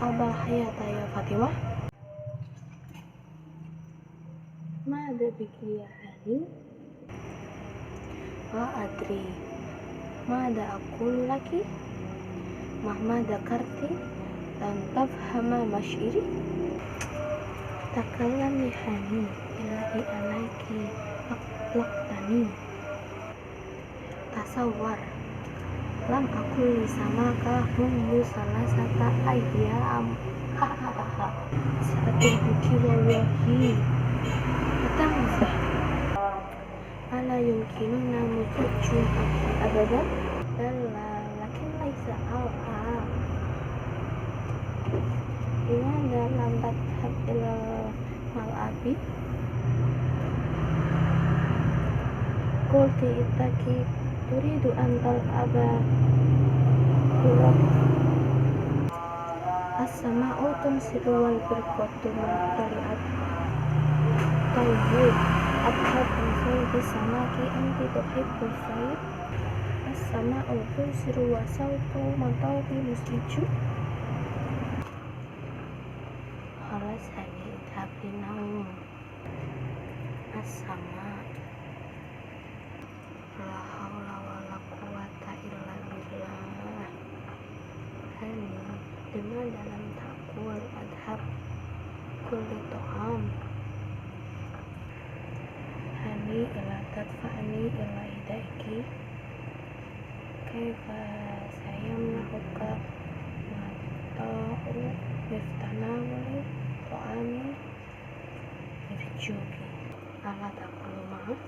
abal hayata ya Fatimah? Mada biki ya Hani? La adri. Mada aqulu laki? Mahma dakarti lan tafhama masyiri. Takallami Hani ilahi alaiki laqtani. Tasawwar lam aqul samaka mundu salasata ayyam. Hahaha. Sa'atul buki wallahi. Tamzah. Ala yumkinuna mutujun abadan. Bala lakin laisa al'a. Imanda lam tathab ilal mal'abi. Qulti itaki turidu antal aba kurab. As-sama'u tumsiru wal birqatu ma'tari'at. Tayyib adhab ansaydi samaki anti tuhibbu sayyid. As-sama'u tumsiru wa sawtu matawbi musliju. Khalas Hani idhab linaum. As-sama' la hawla wa la quwata illa billah. Hani lima dalam takul adhab kulli to'am. Hani ila tadfa'ni ila hidaiki. Kaifa sayamnahuka mata'u miftanawali to'ami irjuki. Ala takulu maaf.